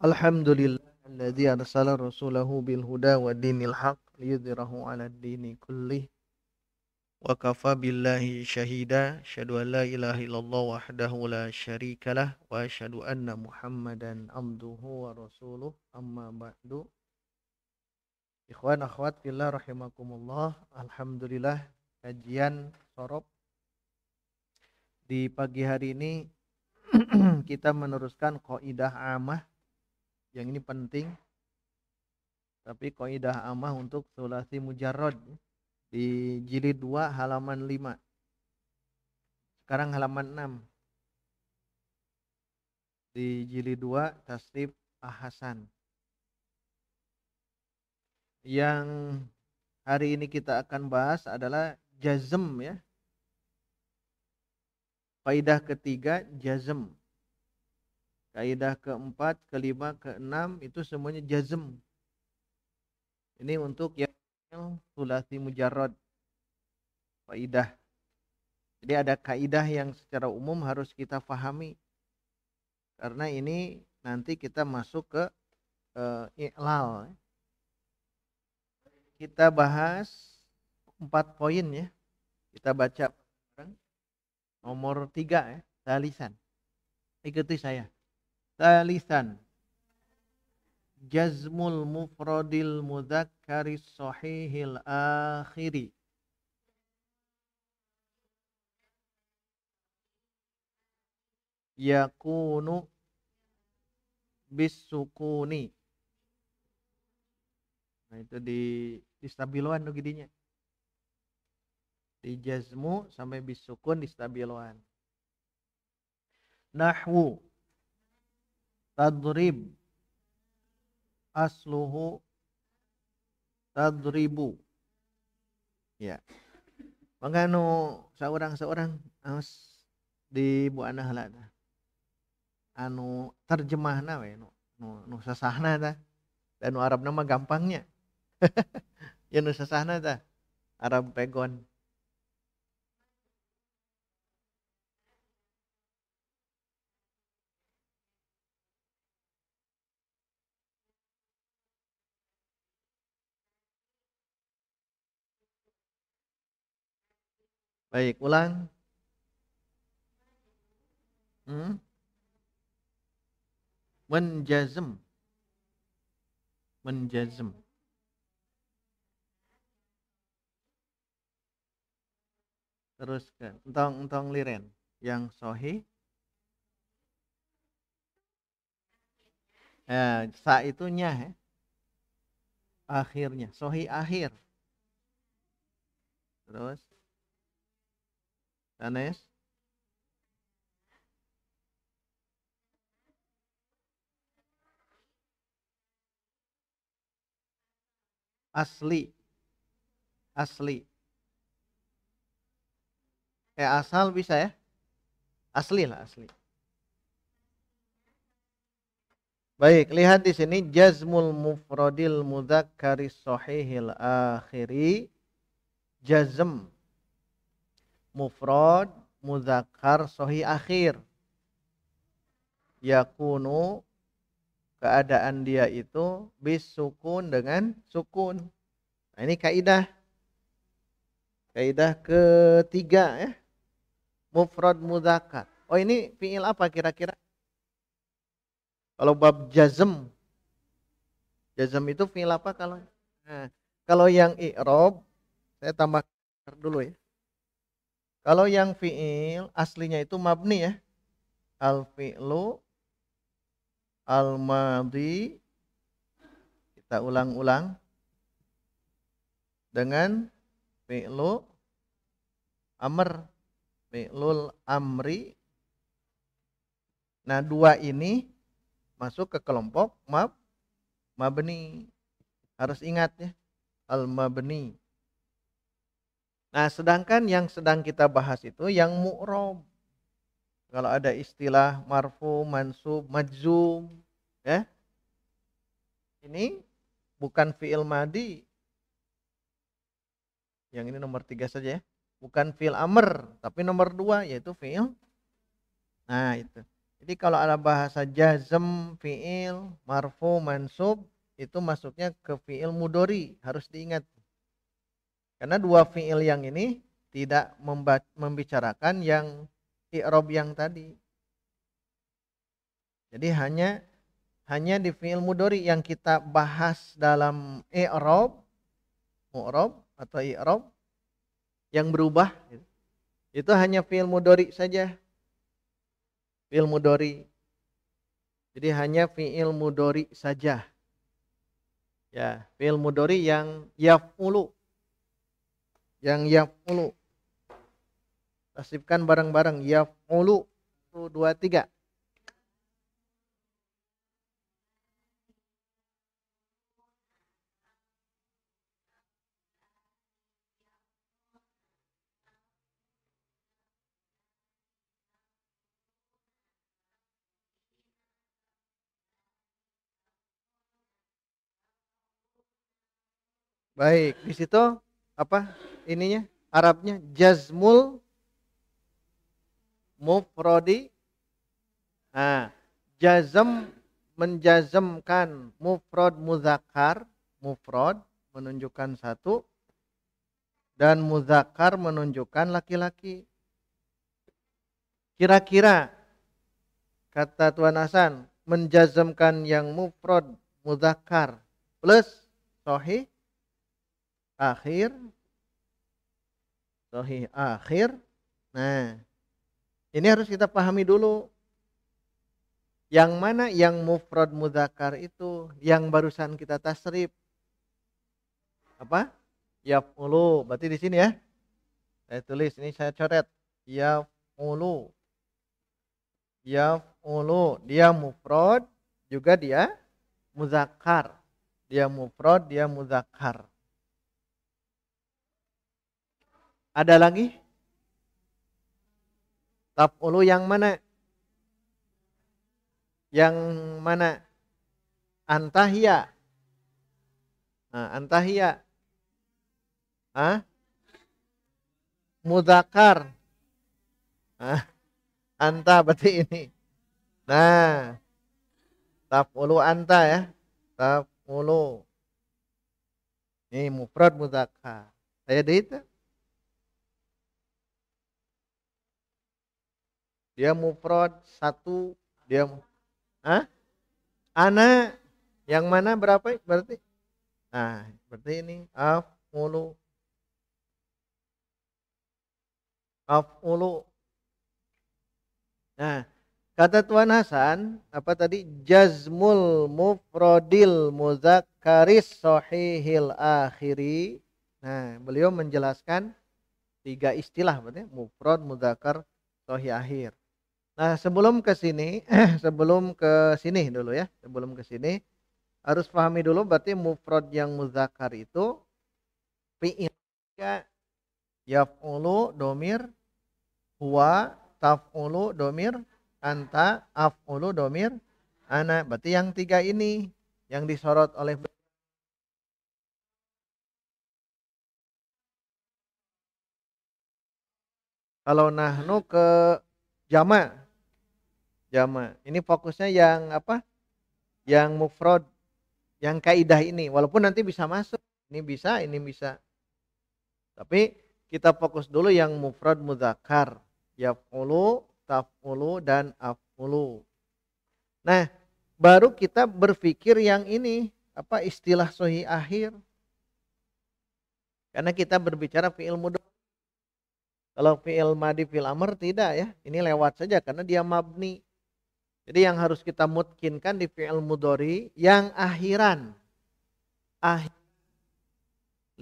Alhamdulillahilladzi arsala rasulahu bil huda wa dinil haq liyudhhirahu 'alad dini kullih wa kafa billahi syahida asyhadu an la ilaha illallah wahdahu la syarikalah wa asyhadu anna muhammadan abduhu wa rasuluh amma ba'du. Ikhwan akhwat fillah rahimakumullah, alhamdulillah kajian sorob di pagi hari ini kita meneruskan qaidah amah yang ini penting, tapi qaidah amah untuk sulasi mujarrad di jilid 2 halaman 5. Sekarang halaman 6. Di jilid 2 tasrif Ahsan. Yang hari ini kita akan bahas adalah jazm ya. Kaidah ketiga jazm. Kaidah keempat, kelima, keenam itu semuanya jazm. Ini untuk yang sulasi mujarrad. Kaidah. Jadi ada kaidah yang secara umum harus kita pahami. Karena ini nanti kita masuk ke i'lal. Kita bahas 4 poin ya. Kita baca nomor 3 ya, talisan. Ikuti saya. Talisan. Jazmul mufradil mudzakkaris sahihil akhiri. Yakunu bisukuni. Nah itu di stabiloan tuh gidinya. Di jazmu sampai bisukun di stabiloan. Nahwu tadrib asluhu tadribu. Ya. Maka seorang di bu anah lah terjemahna we nu sasahna tah. Dan Arab nama gampangnya. Ya nu sasahna tah. Arab pegon. Baik, ulang. Menjazm. Teruskan. Entong liren. Yang sahih. Sa itu nyah ya. Akhirnya. Sahih akhir. Terus. Sanes. Asli. Asal bisa ya. Asli lah, asli. Baik, lihat di sini jazmul mufradil mudzakkaris sahihil akhiri. Jazm mufrad mudzakkar sahih akhir. Yakunu keadaan dia itu bis sukun dengan sukun. Nah, ini kaidah. Kaidah ketiga ya. Mufrad mudzakkar. Oh, ini fiil apa kira-kira? Kalau bab jazm. Jazm itu fiil apa kalau? Nah, kalau yang i'rab saya tambah dulu ya. Kalau yang fiil aslinya itu mabni ya. Al-fi'lu al-madhi. Kita ulang-ulang. Dengan fi'lu amr. Fi'lul amri. Nah, dua ini masuk ke kelompok mabni. Harus ingat ya. Al-mabni. Nah, sedangkan yang sedang kita bahas itu yang mu'rob. Kalau ada istilah marfu, mansub, majzum, ya. Ini bukan fi'il madi. Yang ini nomor 3 saja ya. Bukan fi'il amr, tapi nomor 2 yaitu fi'il. Nah, itu. Jadi kalau ada bahasa jazm, fi'il, marfu, mansub, itu masuknya ke fi'il mudhari, harus diingat. Karena dua fi'il yang ini tidak membicarakan yang i'rab yang tadi. Jadi hanya di fi'il mudhari yang kita bahas dalam i'rab, mu'rab atau i'rab yang berubah, itu hanya fi'il mudhari saja. Fi'il mudhari. Jadi hanya fi'il mudhari saja. Ya, fi'il mudhari yang yaf'ulu. Yang yaf'ulu. Tasrifkan bareng-bareng yaf'ulu. 1 2 3. Baik, di situ apa ininya? Arabnya jazmul mufrodi. Nah, jazm menjazmkan mufrad muzakkar, mufrad menunjukkan satu dan muzakkar menunjukkan laki-laki. Kira-kira kata Tuan Hasan menjazmkan yang mufrad muzakkar plus sahih akhir, sahih akhir. Nah, ini harus kita pahami dulu. Yang mana yang mufrad muzakkar itu yang barusan kita tasrif. Apa? Yaf'ulu. Berarti di sini ya. Saya tulis ini, saya coret. Yaf'ulu. Yaf'ulu. Dia mufrad, juga dia muzakkar. Dia mufrad, dia muzakkar. Ada lagi? Taf'ulu yang mana? Yang mana? Antahya. Nah, antahya. Hah? Muzakkar. Nah, anta berarti ini. Nah, taf'ulu anta ya. Taf'ulu. Ini mufrad muzakkar. Saya itu. Dia mufrad satu, dia ana yang mana berapa berarti? Nah, berarti ini af'ulu. Af'ulu. Nah, kata Tuan Hasan, apa tadi? Jazmul mufradil muzakkaris sahihil akhiri. Nah, beliau menjelaskan 3 istilah berarti mufrad, muzakkar, sahih akhir. Nah, sebelum ke sini, sebelum ke sini dulu ya. Sebelum ke sini harus pahami dulu berarti mufrad yang muzakkar itu fi'il yaf'ulu domir huwa, taf'ulu domir anta, af'ulu domir ana. Berarti yang 3 ini yang disorot oleh kalau nahnu ke jama. Jama. Ini fokusnya yang apa? Yang mufrad, yang kaidah ini. Walaupun nanti bisa masuk. Ini bisa, ini bisa. Tapi kita fokus dulu yang mufrad muzakkar. Yaf'ulu, taf'ulu, dan af'ulu. Nah, baru kita berpikir yang ini. Apa istilah sahih akhir. Karena kita berbicara fi'il mudhari. Kalau fi'il madi, fi'il amr tidak ya. Ini lewat saja karena dia mabni. Jadi yang harus kita mutkinkan di fi'il mudhari yang akhiran.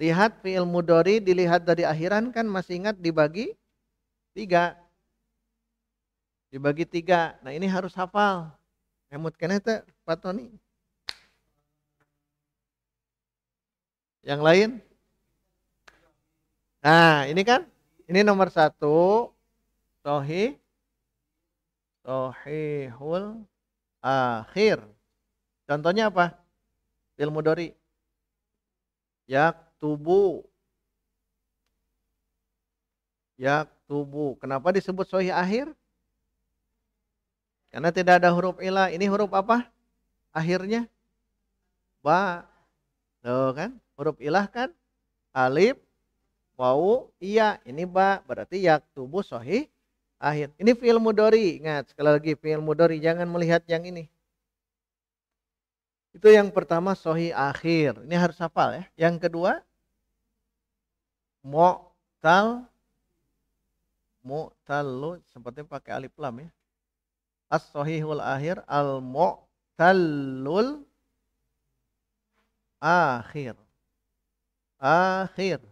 Lihat fi'il mudhari dilihat dari akhiran kan masih ingat dibagi 3. Dibagi 3. Nah, ini harus hafal. Mutkin itu Pak Tony. Yang lain? Nah, ini kan ini nomor 1 sahih sahihul akhir. Contohnya apa? Fi'il mudhari. Yaktubu. Yaktubu. Kenapa disebut sahih akhir? Karena tidak ada huruf ilah. Ini huruf apa? Akhirnya ba. Tuh kan? Huruf ilah kan? Alif, wawu, iya. Ini ba. Berarti yaktubu sahih akhir. Ini fi'il mudhari. Ingat sekali lagi fi'il mudhari. Jangan melihat yang ini. Itu yang pertama sahih akhir. Ini harus hafal ya. Yang kedua mu'tallu seperti pakai alif lam ya. As-sahihul akhir al-mu'tallul akhir. Akhir.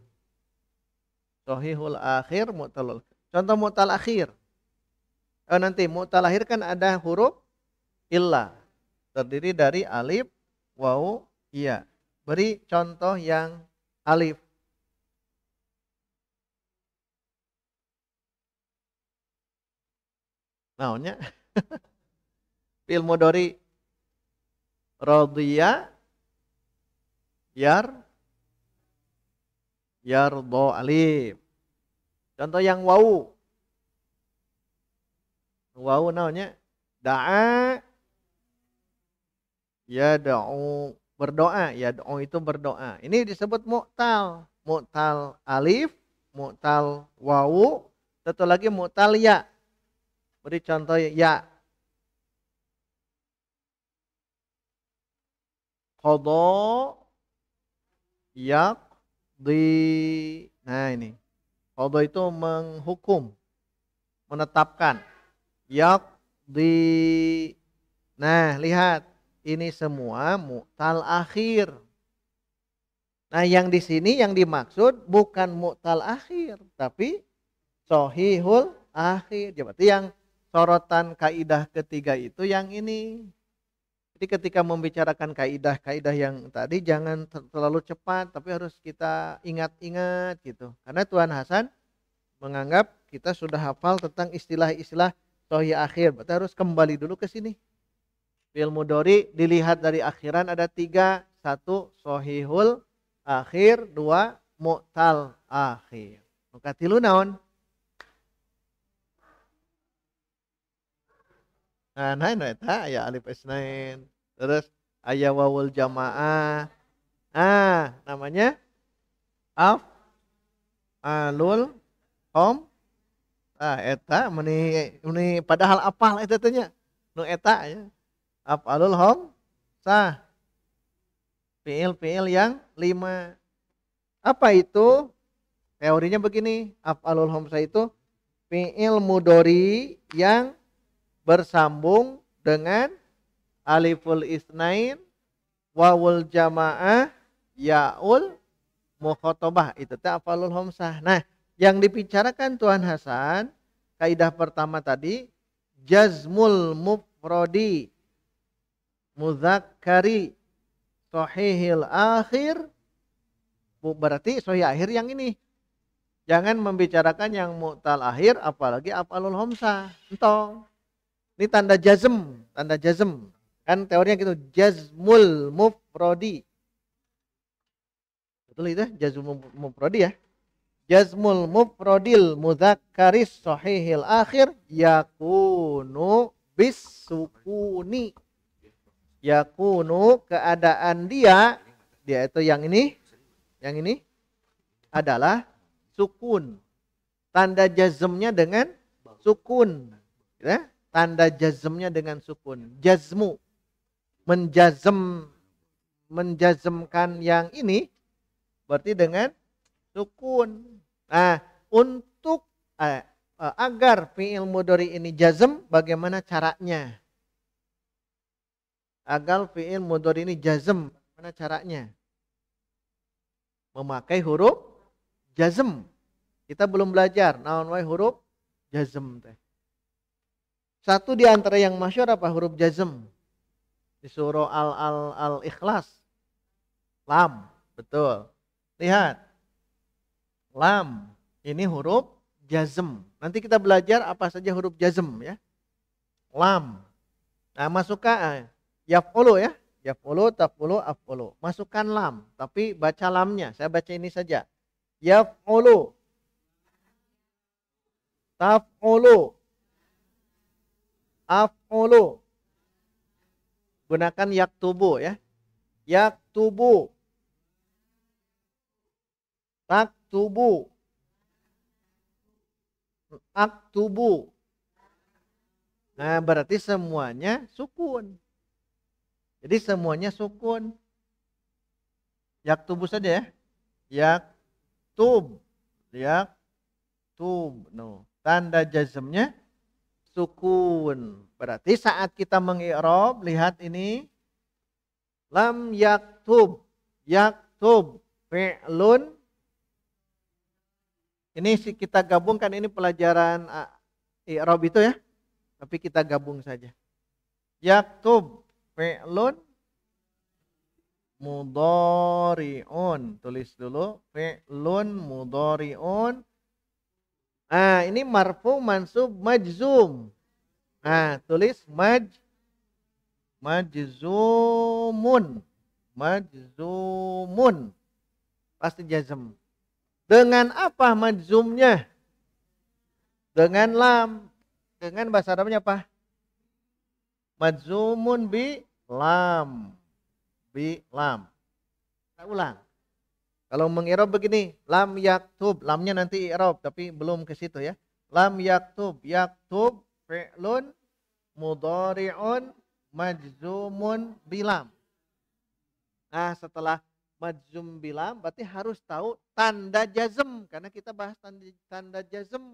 Sahihul akhir mu'tallul. Contoh mu'tal akhir. Nanti mu'tal akhir kan ada huruf illah. Terdiri dari alif, wawu, iya. Beri contoh yang alif. Naonnya? Fi'il mudhari radhiya yardo alif. Contoh yang wawu. Wawu naonnya? Da'a yad'u, berdoa. Yad'u itu berdoa. Ini disebut mu'tal. Mu'tal alif, mu'tal wawu, satu lagi mu'tal ya. Beri contoh ya. Qadha yaqdi. Nah ini. Qadha itu menghukum, menetapkan. Yaqdi. Nah lihat. Ini semua mu'tal akhir. Nah yang di sini yang dimaksud bukan mu'tal akhir. Tapi sahihul akhir. Berarti yang sorotan kaidah ketiga itu yang ini. Jadi ketika membicarakan kaidah-kaidah yang tadi jangan terlalu cepat, tapi harus kita ingat-ingat gitu. Karena Tuan Hasan menganggap kita sudah hafal tentang istilah-istilah sahih akhir. Berarti harus kembali dulu ke sini. Fi'il mudhari dilihat dari akhiran ada 3. 1 sahihul akhir, 2 mu'tal akhir. Nukatilu naon? Nah, eta aya alif isnain. Terus aya wawul jamaah. Namanya alul hom. Eta meuni padahal apal eta teh nya. Nu eta ya. Alul hom sah. Fiil yang 5. Apa itu? Teorinya begini, af'alul hamzah itu fiil mudhari yang bersambung dengan aliful isnain, wawul jamaah, yaul mukhatabah. Itu teh af'alul hamzah. Nah, yang dibicarakan Tuan Hasan, kaidah pertama tadi jazmul mufradi mudzakkari sahihil akhir, berarti sahih akhir yang ini. Jangan membicarakan yang mu'tal akhir apalagi af'alul hamzah. Entong. Ini tanda jazm, Kan teorinya gitu, jazmul mufradi. Betul itu jazmul mufradi ya. Jazmul mufradil mudzakkaris sahihil akhir yakunu bis sukuni. Yakunu keadaan dia itu yang ini adalah sukun. Tanda jazmnya dengan sukun. Ya? Tanda jazmnya dengan sukun. Jazmu. Menjazmkan yang ini berarti dengan sukun. Nah, untuk agar fi'il mudhari ini jazm, bagaimana caranya? Agar fi'il mudhari ini jazm, bagaimana caranya? Memakai huruf jazm. Kita belum belajar naon wae huruf jazm teh. Satu di antara yang masyhur apa huruf jazm? Di surah Al-Ikhlas. Lam, betul. Lihat. Lam, ini huruf jazm. Nanti kita belajar apa saja huruf jazm ya. Lam. Nah, masukkan yaf'ulu ya. Yaf'ulu, taf'ulu, af'ulu. Masukkan lam, tapi baca lamnya. Saya baca ini saja. Yaf'ulu. Taf'ulu. Af'ulu. yaf'ulu. Gunakan yaktubu ya. Yaktubu. Taktubu. Aktubu. Nah, berarti semuanya sukun. Jadi semuanya sukun. Yaktubu saja ya. Yaktub. Yaktub. No. Tanda jazmnya sukun. Berarti saat kita mengi'rab, lihat ini. Lam yaktub. Yaktub. Fi'lun. Ini kita gabungkan, ini pelajaran i'rab itu ya. Tapi kita gabung saja. Yaktub. Fi'lun mudhari'un. Tulis dulu. Fi'lun mudhari'un. Nah, ini marfu, mansub, majzum. Nah, tulis majzumun. Majzumun. Pasti jazm. Dengan apa majzumnya? Dengan lam. Dengan bahasa Arabnya apa? Majzumun bi lam. Bi lam. Kita ulang. Kalau mengi'rab begini, lam yaktub, lamnya nanti i'rab tapi belum ke situ ya. Lam yaktub, yaktub fi'lun mudhari'un majzumun bilam. Nah, setelah majzum bilam berarti harus tahu tanda jazm karena kita bahas tanda jazm.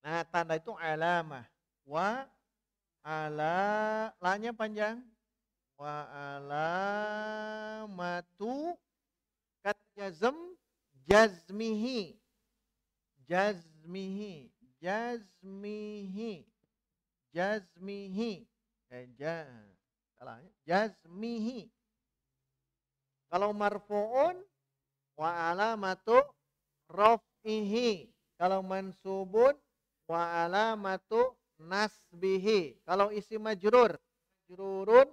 Nah, tanda itu alamah. Wa ala, lanya panjang. Wa alamatu kat jazm jazmihi. Jazmihi. Jazmihi. Jazmihi. Jazmihi. Kalau marfu'un wa alamatu raf'ihi. Kalau mansubun wa alamatu nasbihi. Kalau isi majrur, majrurun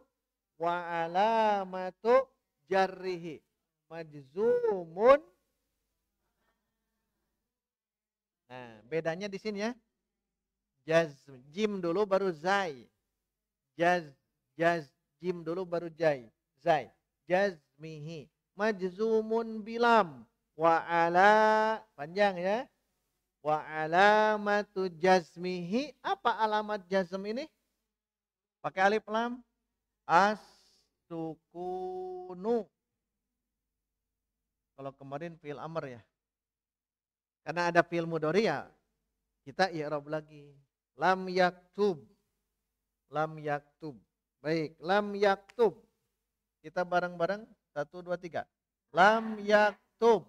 wa alamatu jarrihi. Majzumun. Nah, bedanya di sini ya. Jim dulu baru zai. Jim dulu baru zai. Jazmihi. Majzumun bilam. Wa ala, panjang ya. Wa alamatu jazmihi. Apa alamat jazm ini? Pakai alif lam. As-sukunu. Kalau kemarin fi'il amr ya. Karena ada fi'il mudhari ya. Kita i'rab lagi. Lam yaktub. Lam yaktub. Baik, lam yaktub. Kita bareng-bareng 1 2 3. Lam yaktub.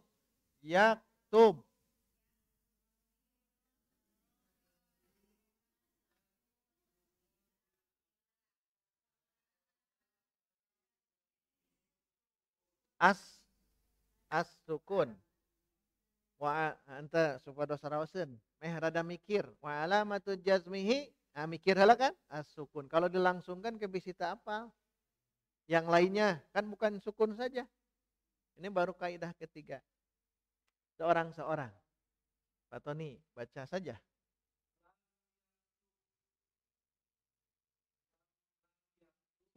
Yaktub. As-sukun. Wa anta supaya sarawaseun meh rada mikir. Wa alamatu jazmihi, nah mikir heula kan? As-sukun. Kalau dilangsungkan ke bisita apa? Yang lainnya kan bukan sukun saja. Ini baru kaidah ketiga. Seorang-seorang. Pak Tony, baca saja.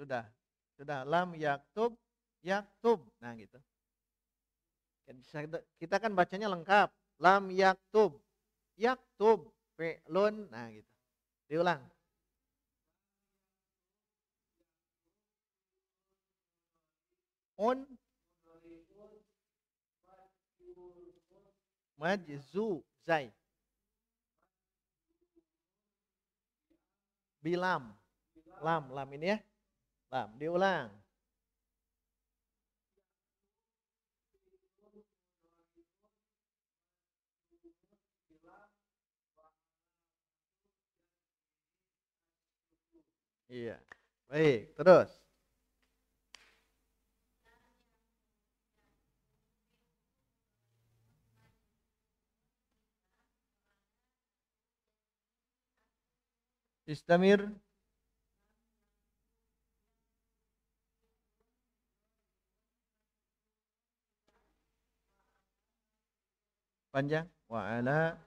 Sudah. Sudah. Lam yaktub, yaktub. Nah gitu. Kita kan bacanya lengkap. Lam yaktub. Yaktub. Fi'lun. Nah gitu. Diulang. Un. Majzu. Zai. Bilam. Lam. Lam ini ya. Lam. Diulang. Iya. Baik, terus. Istamir. Panjang. Wa ala.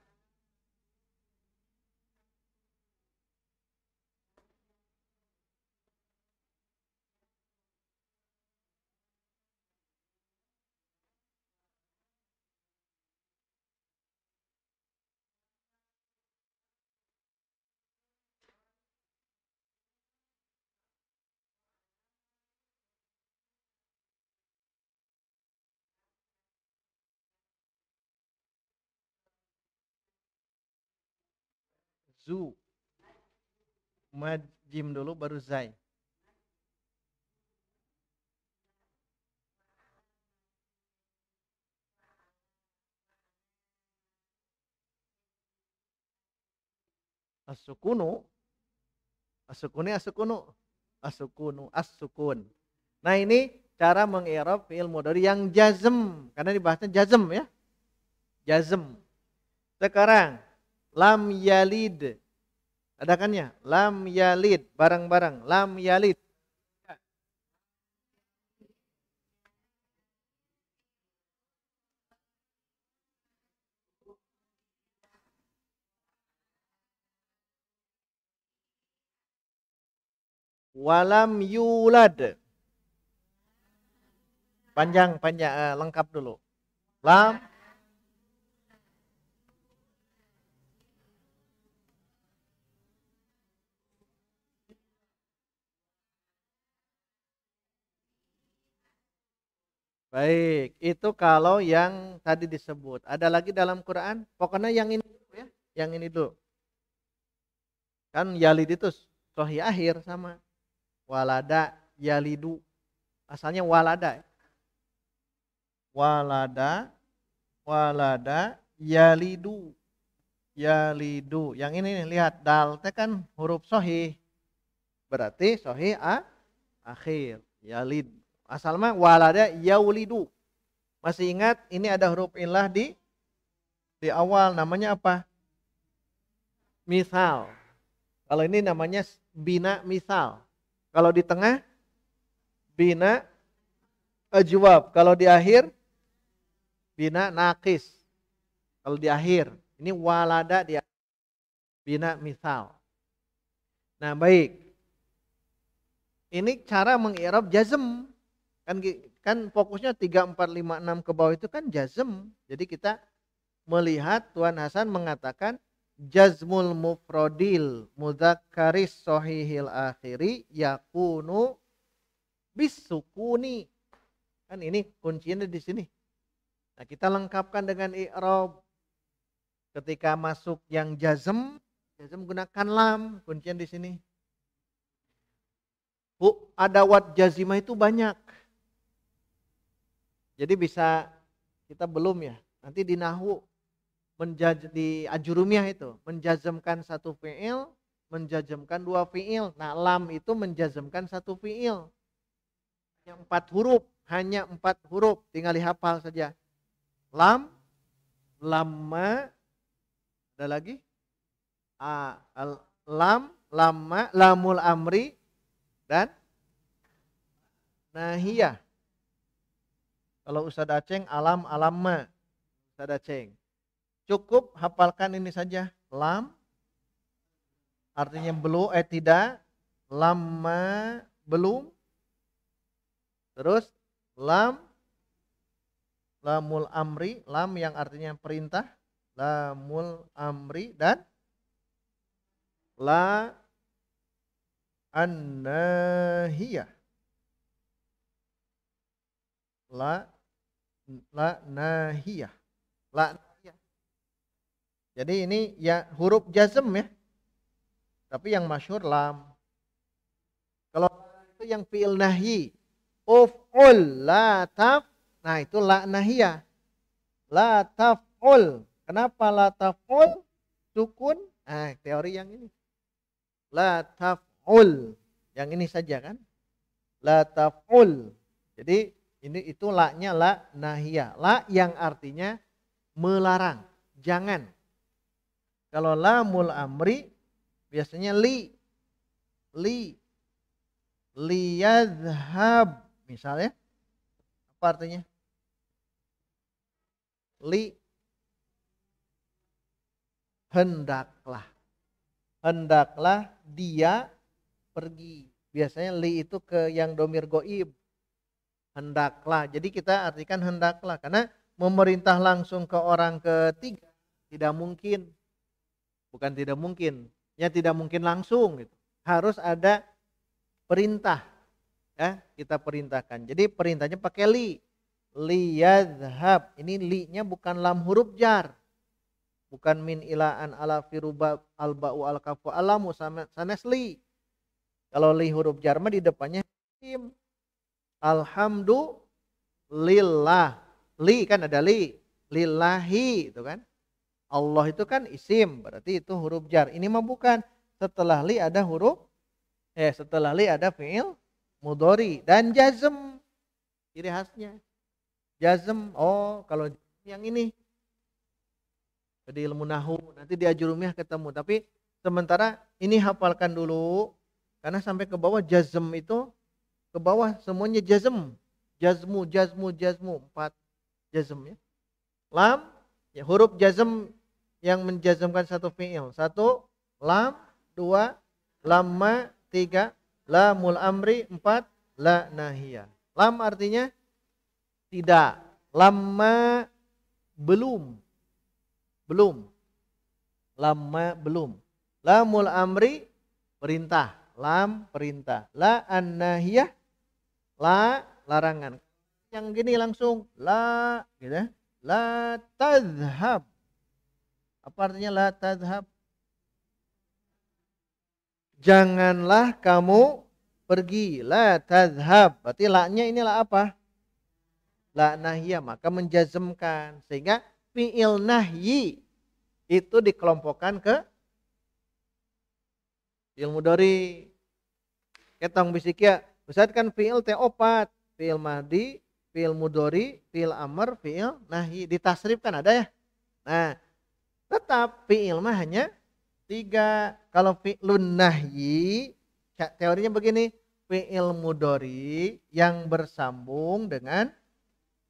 Zu. Mad jim dulu baru zai. As-sukunu. As-sukuni as-sukunu. As-sukunu as-sukun. Nah, ini cara mengi'rab fi'il mudhari yang jazm, karena dibahasnya jazm ya. Jazm. Sekarang lam yalid. Ada kan ya? Lam yalid, barang-barang. Lam yalid. Walam yulad. Panjang, lengkap dulu. Lam. Baik, itu kalau yang tadi disebut. Ada lagi dalam Quran? Pokoknya yang ini ya, yang ini dulu. Kan yalid itu sohi akhir sama walada yalidu. Asalnya walada. Walada, walada yalidu. Yalidu. Yang ini nih, lihat dal teh kan huruf sohi. Berarti sohi akhir. Yalid. Asal mah walada yaulidu. Masih ingat ini ada huruf illah di awal, namanya apa? Misal. Kalau ini namanya bina misal. Kalau di tengah bina ajwab. Kalau di akhir bina nakis. Kalau di akhir ini walada di bina misal. Nah, baik. Ini cara mengi'rab jazm. Kan fokusnya 3, 4, 5, 6 ke bawah itu kan jazm. Jadi kita melihat Tuan Hasan mengatakan jazmul mufrodil mudzakkharis sohihil akhiri yakunu bisukuni. Kan ini kuncinya di sini. Nah, kita lengkapkan dengan i'rab. Ketika masuk yang jazm gunakan lam, kuncinya di sini. Adawat jazimah itu banyak. Jadi bisa kita belum ya. Nanti di nahwu di ajurumiyah itu menjazmkan satu fi'il, menjazmkan dua fi'il. Nah, lam itu menjazmkan satu fi'il. Hanya 4 huruf, tinggal dihafal saja. Lam, lamma, ada lagi? Lam, lamma, lamul amri, dan nahiyah. Kalau Ustaz Aceng alam alamma. Ustaz Aceng. Cukup hafalkan ini saja. Lam artinya belum tidak. Lamma belum. Terus lam lamul amri, lam yang artinya perintah. Lamul amri dan la an-nahiyah. La nahiyah. La nahiyah. Jadi ini ya huruf jazm ya. Tapi yang masyhur lam. Kalau itu yang fi'il nahyi. Uf'ul la taf. Nah, itu la nahiyah. La taf'ul. Kenapa la taf'ul? Sukun. Nah, teori yang ini. La taf'ul. Yang ini saja kan. La taf'ul. Jadi ini itu la-nya la nahiyah. La yang artinya melarang, jangan. Kalau lamul amri biasanya li. Liyadhhab misalnya. Apa artinya? Li hendaklah. Hendaklah dia pergi. Biasanya li itu ke yang domir goib. Hendaklah. Jadi kita artikan hendaklah. Karena memerintah langsung ke orang ketiga tidak mungkin. Bukan tidak mungkin. Ya tidak mungkin langsung. Gitu. Harus ada perintah. Ya, kita perintahkan. Jadi perintahnya pakai li. Liyadhhab. Ini li-nya bukan lam huruf jar. bukan min ilaan ala firubab alba'u al kafu alamu sanesli. Kalau li huruf jar mah di depannya isim. Alhamdulillah. Li kan ada li. Lillahi itu kan. Allah itu kan isim, berarti itu huruf jar. Ini mah bukan. Setelah li ada setelah li ada fi'il mudhari dan jazm. Ciri khasnya. Jazm, kalau yang ini. Jadi ilmu nahu, nanti di ajurumiyah ketemu. Tapi sementara ini hafalkan dulu. Karena sampai ke bawah jazm itu, ke bawah semuanya jazm. Jazmu. 4 jazm ya. Lam, ya huruf jazm yang menjazmkan satu fi'il. 1, lam. 2, lamma. 3, lamul amri. 4, la nahiyah. Lam artinya tidak. Lamma belum. Lamma belum. Lamul amri perintah. Lam perintah. La an-nahiyah la larangan. Yang gini langsung la gitu. La tadhhab. Apa artinya la tadhhab? Janganlah kamu pergi. La tadhhab. Berarti la-nya ini la apa? La nahiyah, maka menjazmkan. Sehingga fi'il nahyi itu dikelompokkan ke fi'il mudhari. Ketong bisikia, Ustaz kan fi'il teh 4, fi'il madhi, fi'il mudhari, fi'il amr, fi'il nahyi. Ditasrif kan ada ya. Nah, tetap fi'il mah hanya 3. Kalau fi'lun nahyi, teorinya begini, fi'il mudhari yang bersambung dengan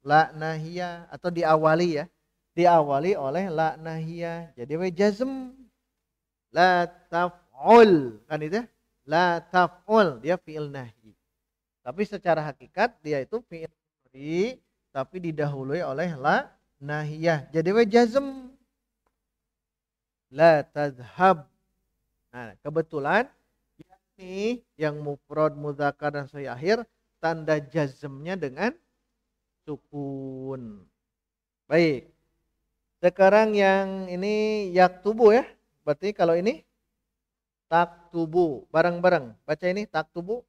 la nahiyah atau diawali ya. Diawali oleh la nahiyah. Jadi jazm. La taf'ul. Kan itu ya? La taf'ul. Dia fi'il nahyi. Tapi secara hakikat dia itu fi'il mudhari. Tapi didahului oleh la nahiyah. Jadi jazm. La tadhhab. Nah kebetulan ini yang mufrad, mudzakkar dan sahih akhir. Tanda jazmnya dengan sukun. Baik. Sekarang yang ini yaktubu ya. Berarti kalau ini taktubu. Bareng-bareng. Baca ini taktubu.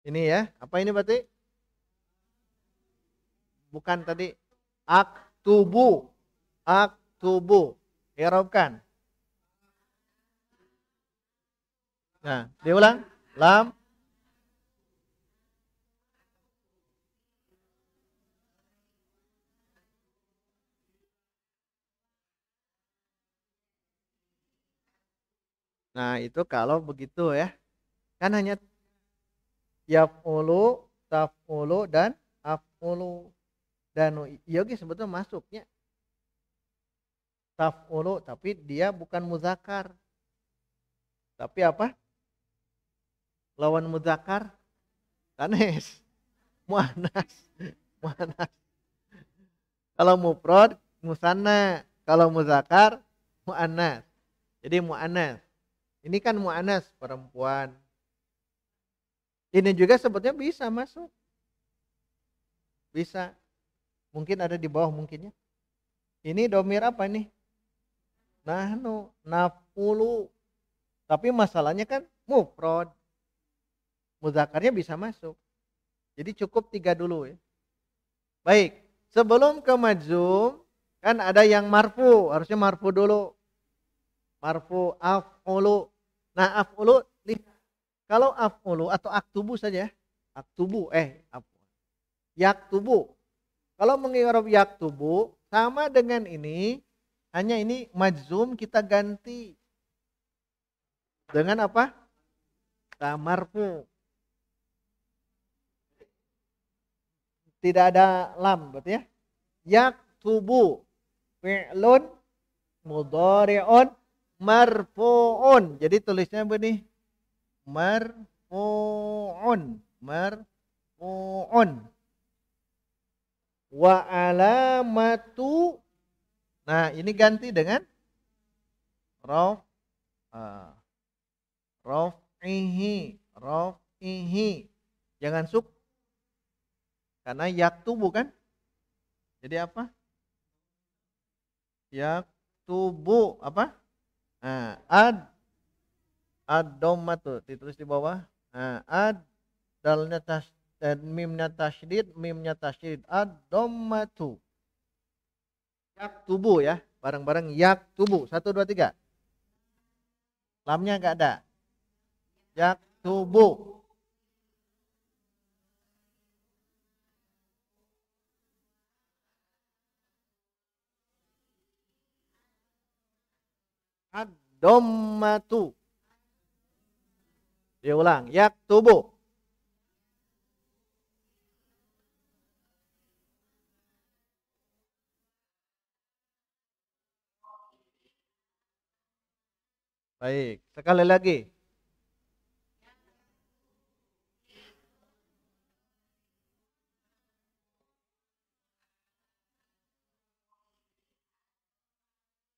Ini ya. Apa ini berarti? Bukan tadi. Aktubu. Aktubu. I'rabkan. Nah, diulang. Lam. Nah, itu kalau begitu ya. Kan hanya yaf'ulu, taf'ulu dan af'ulu. Dan yogi sebetulnya masuknya taf'ulu, tapi dia bukan muzakkar. Tapi apa? Lawan muzakkar tanes. Muannas. Muannas. Kalau mufrad musanna, kalau muzakkar muannas. Jadi muannas. Ini kan muannas perempuan. Ini juga sebetulnya bisa masuk. Bisa. Mungkin ada di bawah mungkinnya. Ini domir apa nih? Nahnu, nafulu. Tapi masalahnya kan mufrad. Mudzakarnya bisa masuk. Jadi cukup 3 dulu ya. Baik, sebelum ke majzum kan ada yang marfu, harusnya marfu dulu. Marfu af'ulu. Nah, af'ulu kalau af'ulu atau aktubu saja. Aktubu yaktubu. Kalau mengi'rab yaktubu sama dengan ini, hanya ini majzum kita ganti dengan apa? Marfu. Tidak ada lam berarti ya. Yaktubu fi'lun mudhari'un marfu'un. Jadi tulisnya begini. Marfu'un. Marfu'un. Wa alamatu Nah, ini ganti dengan rof, rofihi. Jangan suk, karena yaktubu kan. Jadi apa? Yaktubu apa? Nah, ad-dhammatu ditulis di bawah. Nah, dalnya dan mimnya tasydid, ad-dhammatu. Yaktubu ya, bareng-bareng yaktubu. 1 2 3. Lamnya enggak ada. Yaktubu. Ad-dhammatu. Diulang, yaktubu. Baik, sekali lagi.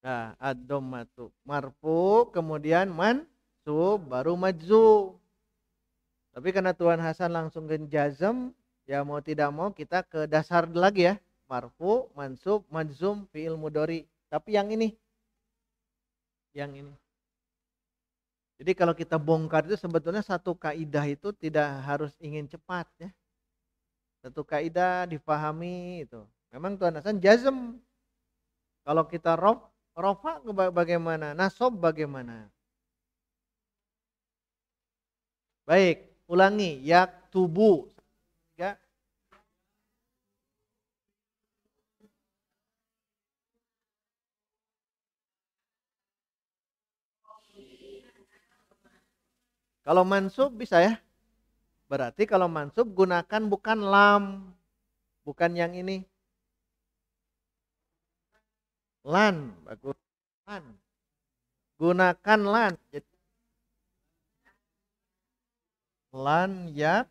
Nah, ad-dhammatu marfu, kemudian mansub, baru majzum. Tapi karena Tuan Hasan langsung ke jazm, ya mau tidak mau kita ke dasar lagi ya. Marfu, mansub, majzum, fi'il mudhari. Tapi yang ini. Jadi kalau kita bongkar itu sebetulnya satu kaidah itu tidak harus ingin cepat ya. Satu kaidah difahami itu. Memang Tuan Hasan jazm. Kalau kita rofa bagaimana? Nasob bagaimana? Baik, ulangi. Yaktubu. Ya. Kalau mansub bisa ya. Berarti kalau mansub gunakan bukan lam. Bukan yang ini. Lan. Bagus. Lan. Gunakan lan. Jadi, lan ya.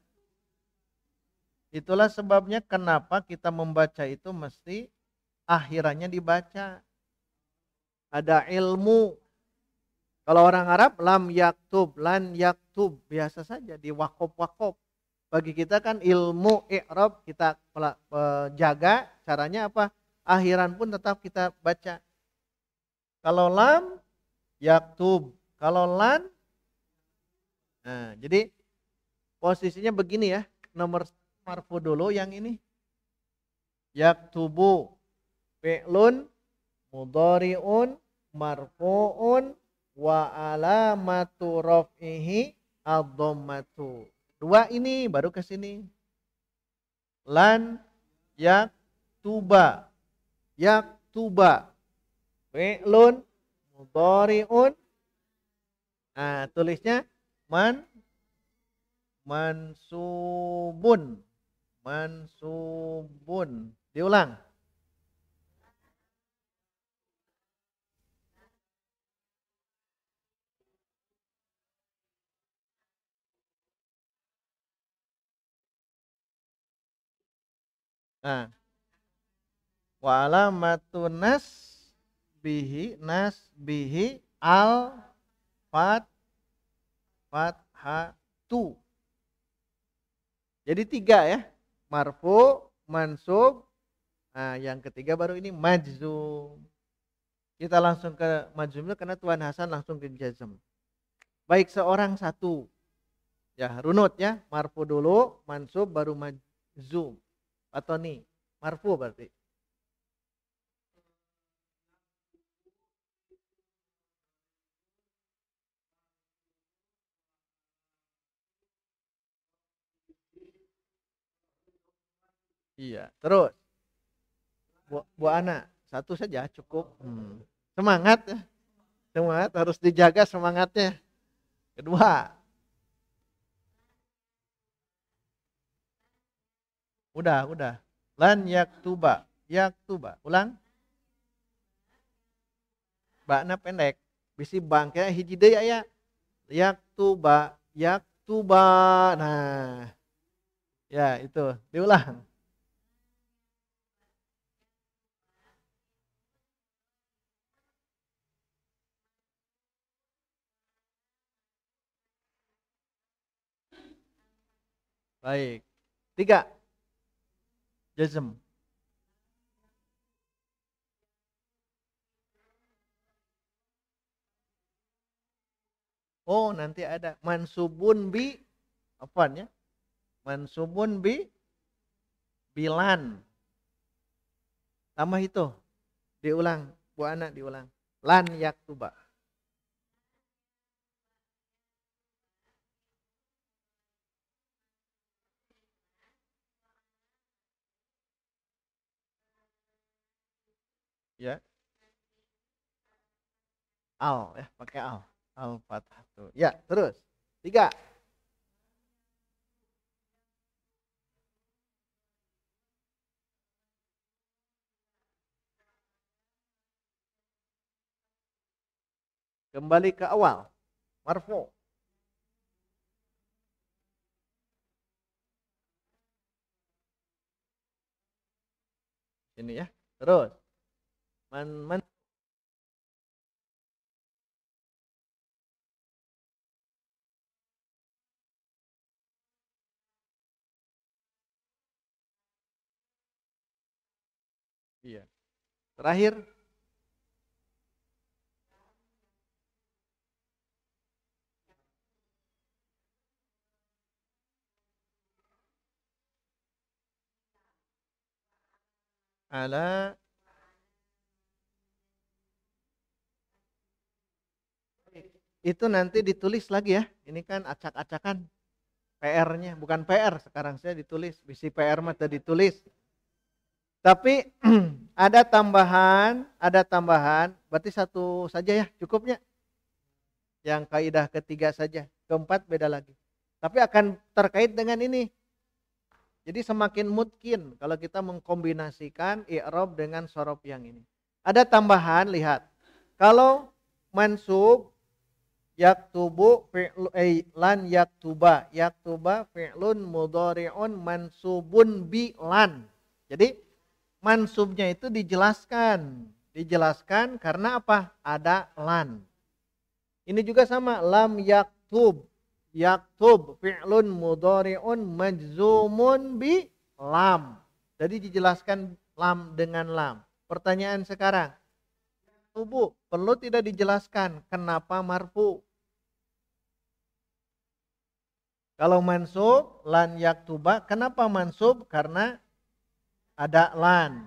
Itulah sebabnya kenapa kita membaca itu mesti akhirannya dibaca. Ada ilmu. Kalau orang Arab lam yaktub, lan yaktub, biasa saja di wakop. Bagi kita kan ilmu i'rab kita jaga, caranya apa? Akhiran pun tetap kita baca. Kalau lam yaktub, kalau lan, nah jadi posisinya begini ya. Nomor marfu dulu yang ini. Yaktubu fi'lun mudhari'un marfu'un wa alamatu raf'ihi ad-dhammatu. 2 ini baru ke sini. Lan yaktuba. Yaktuba fi'lun mudhari'un. Nah, tulisnya mansubun. Mansubun. Diulang. Nah, wa alamatun nasbihi al fathatu. Jadi 3 ya. Marfu, mansub. Nah, yang ketiga baru ini majzum. Kita langsung ke majzumnya karena Tuan Hasan langsung ke jazm. Baik seorang satu. Ya, runut ya. Marfu dulu, mansub baru majzum. Atau nih, marfu berarti. Iya, terus Bu Ana, satu saja cukup. Semangat ya. Semangat harus dijaga semangatnya. Kedua, udah. Lan yaktuba, yaktuba. Ulang. Bakna pendek. Bisi bangke hiji deui aya. Yaktuba, yaktuba. Nah, ya itu. Diulang. Baik. 3. Jazm. Oh, nanti ada mansubun bi apa ya? Mansubun bi bilan. Tambah itu. Diulang, Bu anak diulang. Lan yaktuba. Ya. Al ya, pakai al. Al fathah tuh. Ya, terus. 3. Kembali ke awal. Marfu. Ini ya. Terus. Man iya. Terakhir ala itu nanti ditulis lagi ya. Ini kan acak-acakan PR-nya, bukan PR sekarang saya ditulis. Bisi PR mah tadi ditulis. Tapi ada tambahan, berarti satu saja ya cukupnya. Yang kaidah ketiga saja, keempat beda lagi. Tapi akan terkait dengan ini. Jadi semakin mungkin kalau kita mengkombinasikan i'rab dengan sorof yang ini. Ada tambahan, lihat. Kalau mansub yaktubu lan yaktuba fi'lun mudhari'un mansubun bi lan. Jadi mansubnya itu dijelaskan karena apa? Ada lan. Ini juga sama, lam yaktub fi'lun mudhari'un majzumun bi lam. Jadi dijelaskan lam dengan lam. Pertanyaan sekarang, tubuh perlu tidak dijelaskan kenapa marfu? Kalau mansub lan yaktuba, kenapa mansub? Karena ada lan.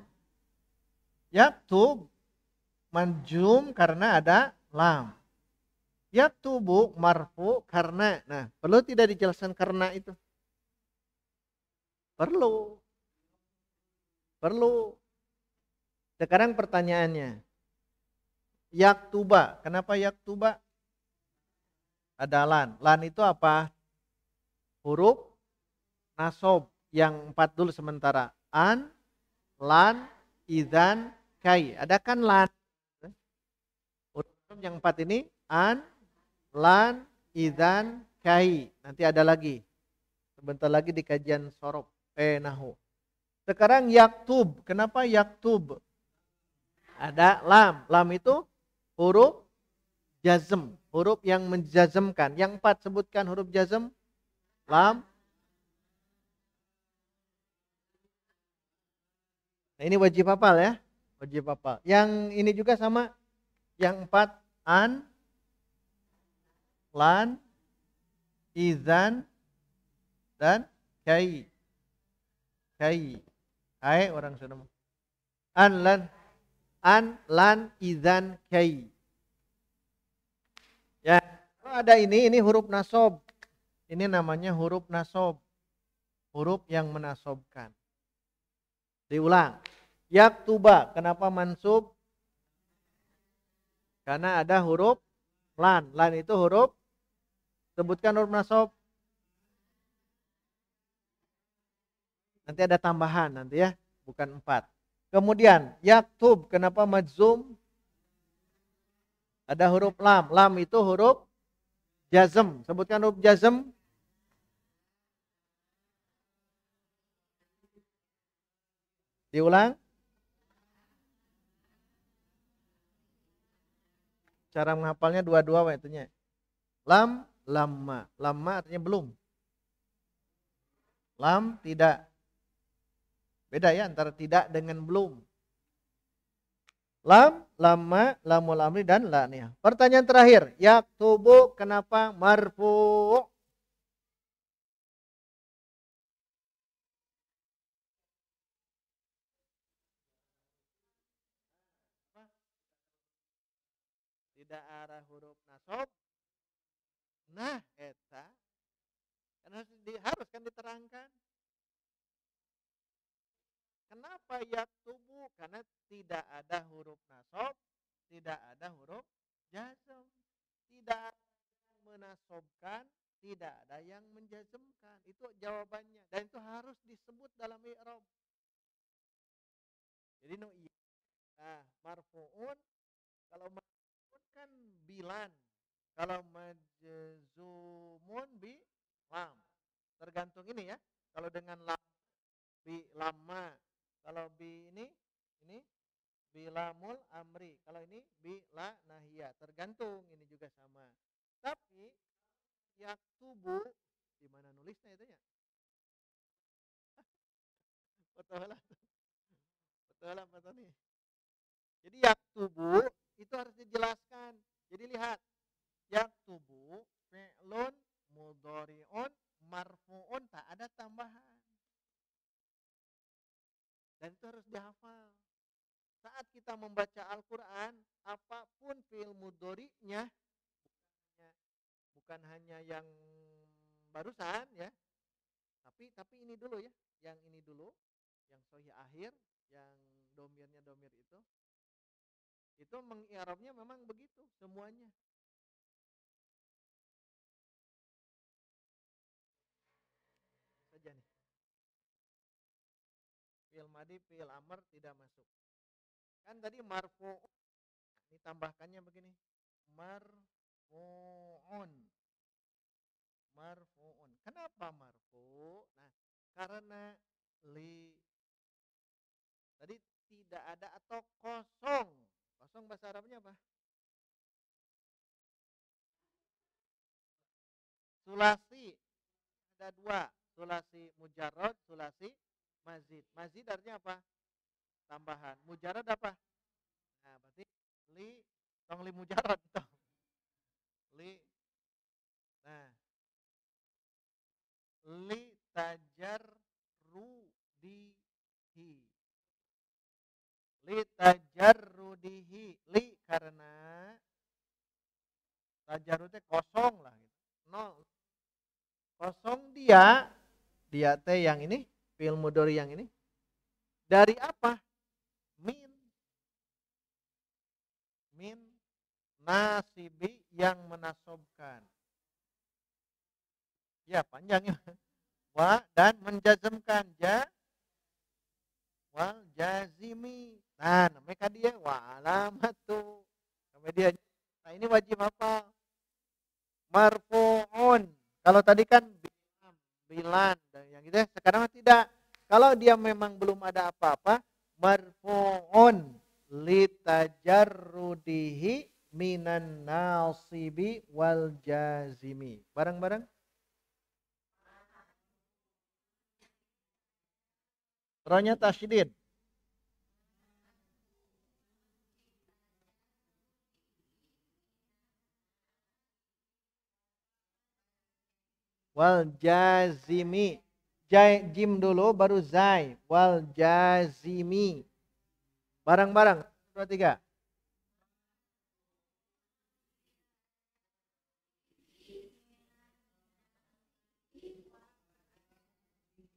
Yaktub manjum karena ada lam. Yaktubu marfu karena, nah perlu tidak dijelaskan karena itu? Perlu. Sekarang pertanyaannya, yaktuba, kenapa yaktuba? Ada lan. Lan itu apa? Huruf nasob yang 4 dulu sementara. An, lan, idzan, kai. Ada kan lan? Huruf yang 4 ini an, lan, idzan, kai. Nanti ada lagi. Sebentar lagi di kajian sorof nahu. Sekarang yaktub. Kenapa yaktub? Ada lam. Lam itu huruf jazm, huruf yang menjazmkan. Yang 4 sebutkan huruf jazm. Lam. Nah, ini wajib hafal ya. Wajib hafal. Yang ini juga sama. Yang 4 an, lan, izan, dan kai. Kai. Hai orang sudah. An, lan, izan, kai. Ya, kalau ada ini huruf nasob. Ini namanya huruf nasob. Huruf yang menasobkan. Diulang. Yaktuba, kenapa mansub? Karena ada huruf lan. Lan itu huruf, sebutkan huruf nasob. Nanti ada tambahan nanti ya, bukan 4. Kemudian yaktub, kenapa majzum? Ada huruf lam. Lam itu huruf jazm. Sebutkan huruf jazm. Diulang. Cara menghafalnya dua-dua waktunya. Lam, lamma. Lamma artinya belum. Lam tidak. Beda ya antara tidak dengan belum. Lam, lama, lamul amri dan la nih. Pertanyaan terakhir, yaktubu kenapa marfu? Tidak arah huruf nasab. Nah, eta kan harus kan diterangkan. Kenapa yaktubu? Karena tidak ada huruf nasab, tidak ada huruf jazm. Tidak ada yang menasobkan, tidak ada yang menjazmkan. Itu jawabannya. Dan itu harus disebut dalam i'rab. Jadi no iya. Nah, marfu'un kalau marfu'un kan bilan. Kalau majzumun bi lam. Tergantung ini ya. Kalau dengan lam bi lama. Kalau bi ini bilamul amri. Kalau ini bila nahiyah. Tergantung ini juga sama. Tapi yaktubu di mana nulisnya itu ya? Betul lah. Betul lah Pak Tony. Jadi yaktubu itu harus dijelaskan. Jadi lihat, yaktubu fi'lun mudhari'un marfu'un tak ada tambahan. Dan itu harus dihafal. Saat kita membaca Al-Quran, apapun fi'il mudhari'nya, bukan hanya yang barusan ya, tapi ini dulu ya, yang ini dulu, yang sahih akhir, yang domirnya domir itu mengi'rabnya memang begitu semuanya. Saja nih. Fi'il madi, fi'il amr tidak masuk. Kan tadi marfu, ini tambahkannya begini. Marfu'un. Marfu'un. Kenapa marfu? Nah, karena li tadi tidak ada atau kosong. Kosong bahasa Arabnya apa? Sulasi. Ada dua. Sulasi mujarrad, sulasi mazid. Mazid artinya apa? Tambahan. Mujarrad apa? Nah, berarti li tong li mujarrad tong. Li. Nah, li tajarrudihi. Li tajarrudihi. Li karena tajarrudnya kosong lah gitu. Nol. Kosong dia teh yang ini, fi'il mudhari yang ini. Dari apa? Min. Min nasibi yang menasobkan. Ya, panjangnya. Wa dan menjazmkan wal jazimi. Nah, namanya kan dia wa alamatu. Namanya dia. Nah, ini wajib apa? Marfu'un. Kalau tadi kan bilan dan yang gitu ya. Sekarang tidak. Kalau dia memang belum ada apa-apa, marfu'un litajarrudihi minan nasibi wal jazimi. Bareng-bareng. Rohnya tasydid. Wal jazimi. Jim dulu baru zai. Wal jazimi. Bareng-bareng. 2, 3.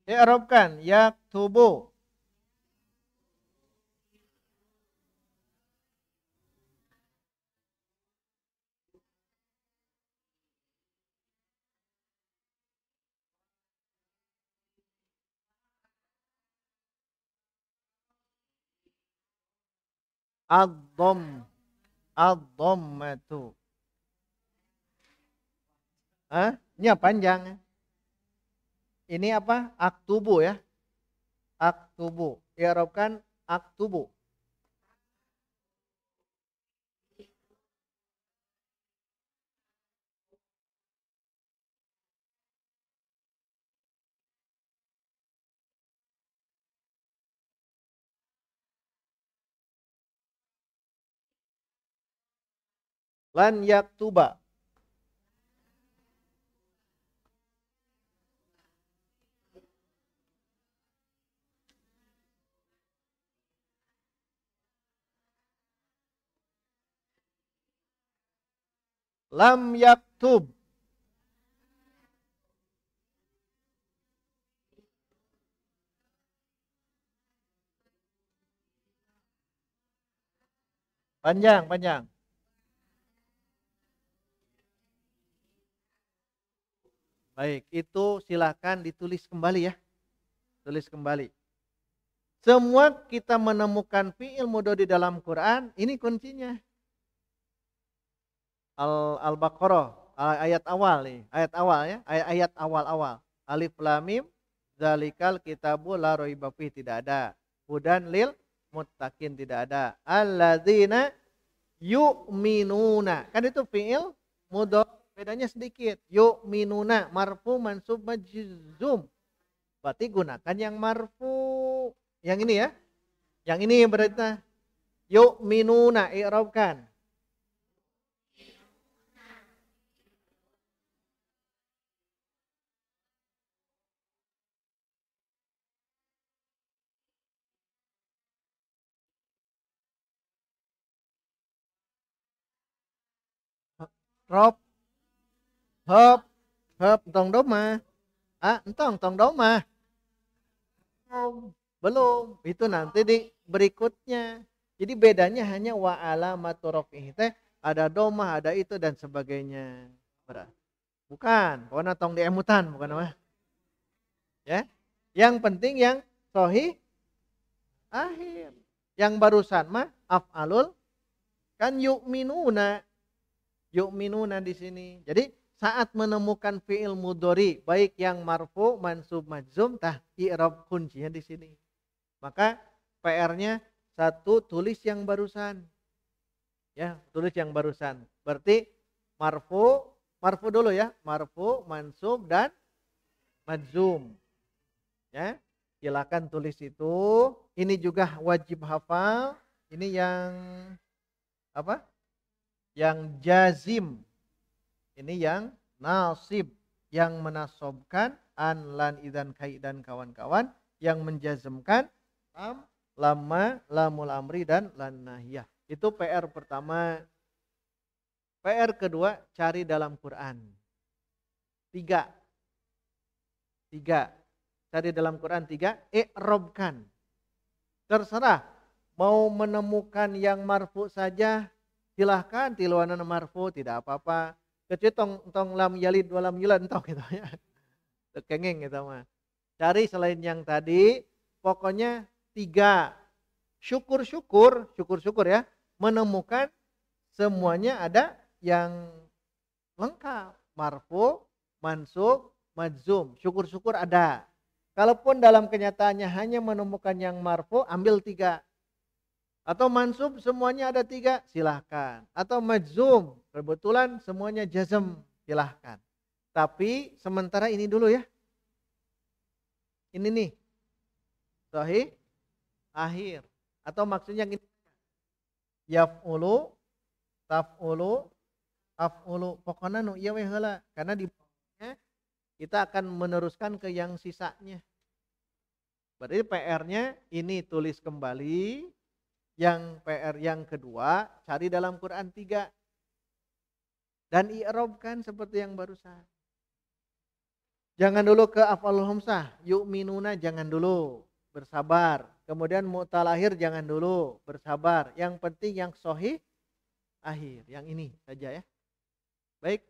I'rabkan yaktubu. Ad-dhom. Ad-dhammatu. Hah? Ini panjang. Ini apa? Aktubu ya. Aktubu. I'rabkan aktubu. Lan yaktuba. Lam yaktub. Panjang, panjang. Baik, itu silakan ditulis kembali ya. Tulis kembali. Semua kita menemukan fi'il mudhari dalam Quran, ini kuncinya. Al-Baqarah, ayat awal nih, ayat awal ya, ayat awal-awal. Alif lam mim, zalikal kitabu la raiba fihi, tidak ada. Hudan lil muttaqin, tidak ada. Alladzina yu'minuna. Kan itu fi'il mudhari, bedanya sedikit. Yu'minuna marfu mansub majzum. Berarti gunakan yang marfu. Yang ini ya. Yang ini berarti yu'minuna, i'rabkan. Rob, hop, hop, tong doma. Tong doma. Belum. Itu nanti di berikutnya. Jadi bedanya hanya wa alamatu rafihi teh, ada doma, ada itu dan sebagainya. Bukan, pokoknya tong diemutan, bukan apa? Ya. Yang penting yang sohi akhir. Yang barusan mah af'alul kan yu'minuna. Yu'minuna di sini. Jadi saat menemukan fi'il mudhari baik yang marfu, mansub, majzum, tah i'rab kuncinya di sini. Maka PR-nya satu, tulis yang barusan. Ya, tulis yang barusan. Berarti marfu dulu ya, marfu, mansub dan majzum. Ya. Silakan tulis itu. Ini juga wajib hafal. Ini yang apa? Yang jazim. Ini yang nasib, yang menasobkan an, lan, idan, kai dan kawan-kawan, yang menjazmkan lam, lamma, lamul amri dan lan nahiyah. Itu PR pertama. PR kedua, cari dalam Quran. Tiga. Cari dalam Quran tiga, i'robkan. Terserah mau menemukan yang marfu saja, silahkan tiluanan marfu, tidak apa-apa. Kecuali tong lam yalid walam yulad entah gitu ya. Kengeng gitu mah. Cari selain yang tadi, pokoknya tiga. Syukur-syukur ya, menemukan semuanya ada yang lengkap. Marfu, mansub, majzum. Syukur-syukur ada. Kalaupun dalam kenyataannya hanya menemukan yang marfu, ambil tiga. Atau mansub semuanya ada tiga, silahkan. Atau majzum, kebetulan semuanya jazm, silahkan. Tapi sementara ini dulu ya. Ini nih, sahih akhir. Atau maksudnya gini, yaf'ulu, taf'ulu, af'ulu. Pokoknya nu iya we heula. Karena di bawahnya kita akan meneruskan ke yang sisanya. Berarti PR-nya ini tulis kembali. Yang PR yang kedua, cari dalam Quran 3. Dan i'robkan seperti yang barusan. Jangan dulu ke af'alul hamsah, yu'minuna jangan dulu, bersabar. Kemudian mu'talahir jangan dulu, bersabar. Yang penting yang sahih akhir, yang ini saja ya. Baik,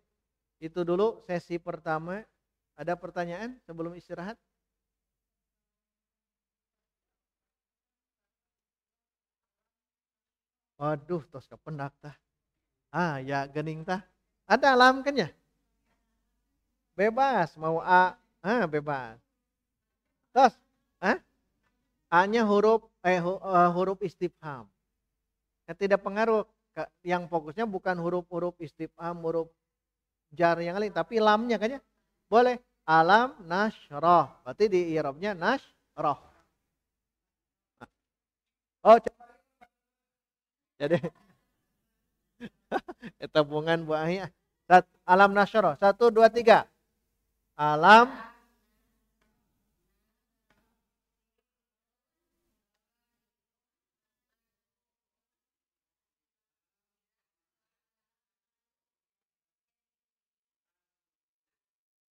itu dulu sesi pertama. Ada pertanyaan sebelum istirahat? Waduh, tos kependak tah. Ya gening tah. Ada alam kan ya? Bebas mau bebas. Tos, A-nya huruf istifham. Tidak pengaruh, yang fokusnya bukan huruf-huruf istifham, huruf jar yang lain, tapi lamnya kan ya? Boleh. Alam nasroh. Berarti di i'rabnya nasroh. Oh, jadi Tabungan Bu Ahi. Alam nasyroh. 1, 2, 3. Alam.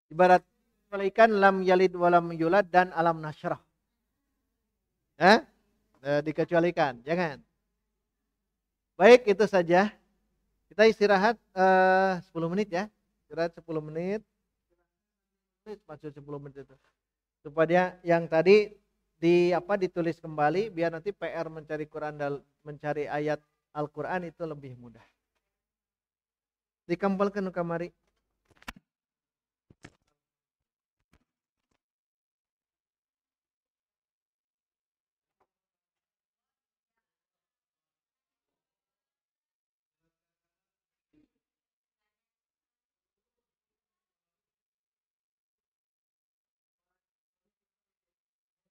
Ibarat kecualikan lam yalid walam yulad dan alam nasyroh. Dikecualikan. Jangan. Baik, itu saja. Kita istirahat 10 menit ya. Istirahat 10 menit. Maksud 10 menit itu. Supaya yang tadi ditulis kembali biar nanti PR mencari Quran dan mencari ayat Al-Qur'an itu lebih mudah. Dikampalkan kamari.